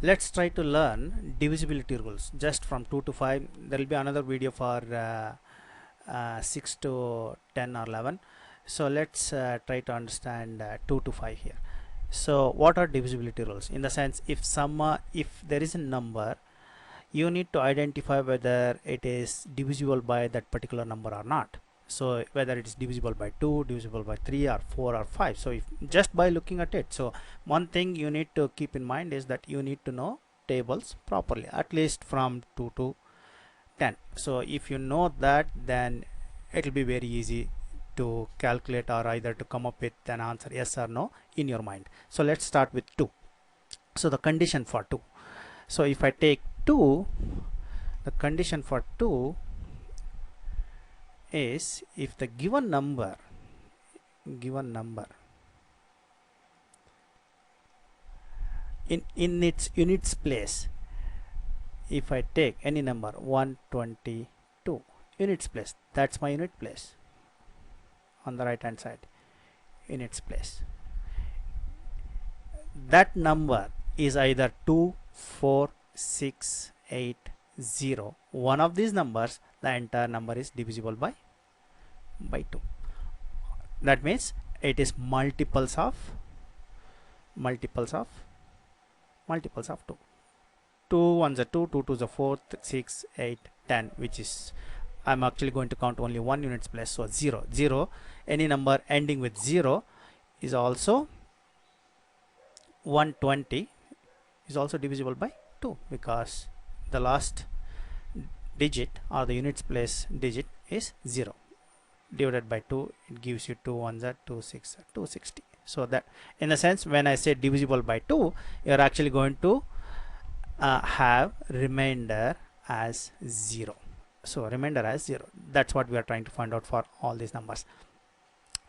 Let's try to learn divisibility rules just from 2 to 5. There will be another video for 6 to 10 or 11. So let's try to understand 2 to 5 here. So what are divisibility rules? In the sense, if there is a number, you need to identify whether it is divisible by that particular number or not. So whether it is divisible by 2, divisible by 3 or 4 or 5. So if just by looking at it, so one thing you need to keep in mind is that you need to know tables properly, at least from 2 to 10. So if you know that, then it will be very easy to calculate or either to come up with an answer yes or no in your mind. So let's start with 2. So the condition for 2. So if I take 2, the condition for 2 is if the given number in its units place, if I take any number 122 units place, that's my unit place on the right hand side, units place, that number is either 2, 4, 6, 8, 0. One of these numbers, the entire number is divisible by 2. That means it is multiples of 2. 2 ones are 2, 2 twos are 4, 6, 8, 10, which is, I'm actually going to count only one units place. So 0, 0, any number ending with 0 is also 120 is also divisible by 2, because the last digit or the units place digit is 0. Divided by 2, it gives you 2 ones are 2, 6 are 260. So that, in a sense, when I say divisible by 2, you are actually going to have remainder as 0. So remainder as 0. That's what we are trying to find out for all these numbers.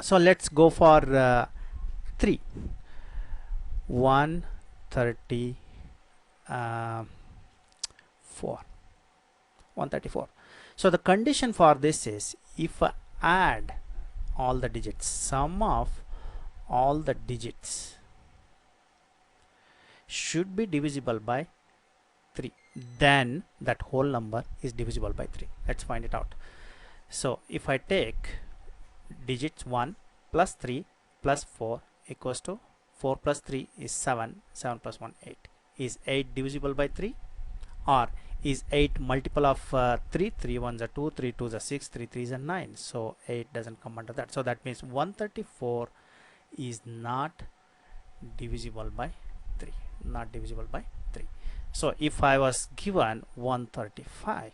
So let's go for 3. 134. So the condition for this is, if I add all the digits, sum of all the digits should be divisible by 3, then that whole number is divisible by 3. Let's find it out. So if I take digits 1 plus 3 plus 4 equals to 4 plus 3 is 7, 7 plus 1 8. Is 8 divisible by 3, or is 8 multiple of 3? 3 ones are 2, 3 twos are 6, 3 threes are 9. So 8 doesn't come under that. So that means 134 is not divisible by 3. Not divisible by 3. So if I was given 135,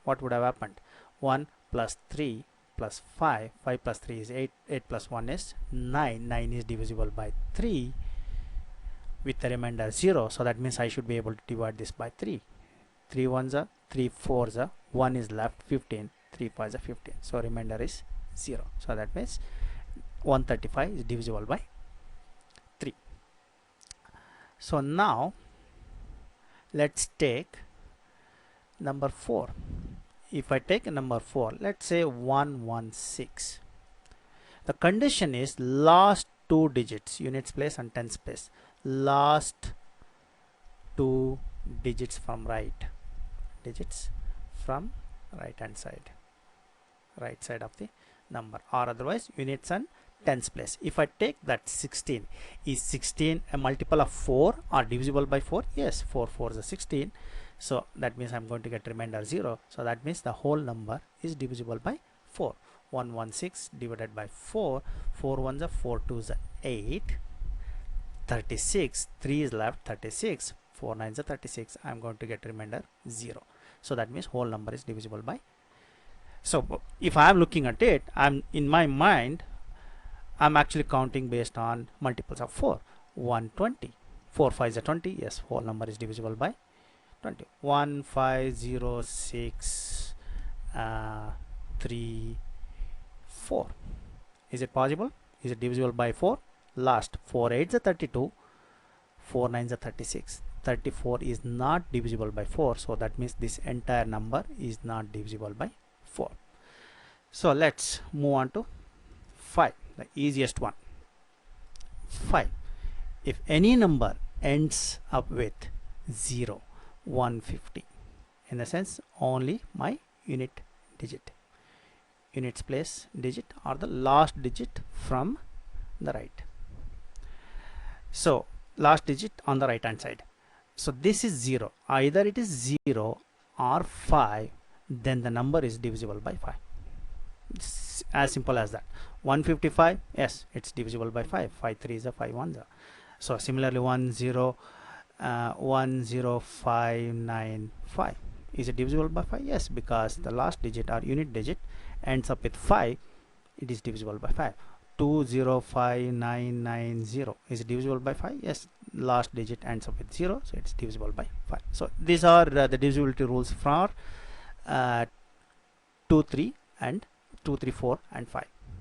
what would have happened? 1 plus 3 plus 5, 5 plus 3 is 8, 8 plus 1 is 9, 9 is divisible by 3 with the remainder 0. So that means I should be able to divide this by 3. 3 ones are 3 fours are 1 is left, 15, 3 fives are 15. So remainder is 0. So that means 135 is divisible by 3. So now let's take number 4. If I take number 4, let's say 116. The condition is last 2 digits, units place and tens place, last 2 digits from right hand side, right side of the number, or otherwise units and tens place. If I take that 16, is 16 a multiple of 4 or divisible by 4? Yes, 4 4 is 16. So that means I'm going to get remainder 0. So that means the whole number is divisible by 4. 116 divided by 4, 4 ones are 4 twos are 8, 36, 3 is left, 36, 4 nines are 36. I'm going to get remainder 0. So that means whole number is divisible by. So if I am looking at it, I'm in my mind, I'm actually counting based on multiples of 4. 120, 4 5s are 20. Yes, whole number is divisible by 20. 1506 3 4. Is it possible? Is it divisible by 4? Last 4 8s are 32, 4 9s are 36. 34 is not divisible by 4. So that means this entire number is not divisible by 4. So let's move on to 5, the easiest one. 5. If any number ends up with 0, 150. In the sense, only my unit digit, units place digit, or the last digit from the right. So last digit on the right hand side. So this is 0. Either it is 0 or 5, then the number is divisible by 5. It's as simple as that. 155, yes, it's divisible by 5. 5 3 is a 5 1 is a. So similarly 10595 is it divisible by 5? Yes, because the last digit or unit digit ends up with 5, it is divisible by 5. 205990 is it divisible by 5? Yes, last digit ends up with 0, so it's divisible by 5. So these are the divisibility rules for 2 3 and 2 3 4 and 5.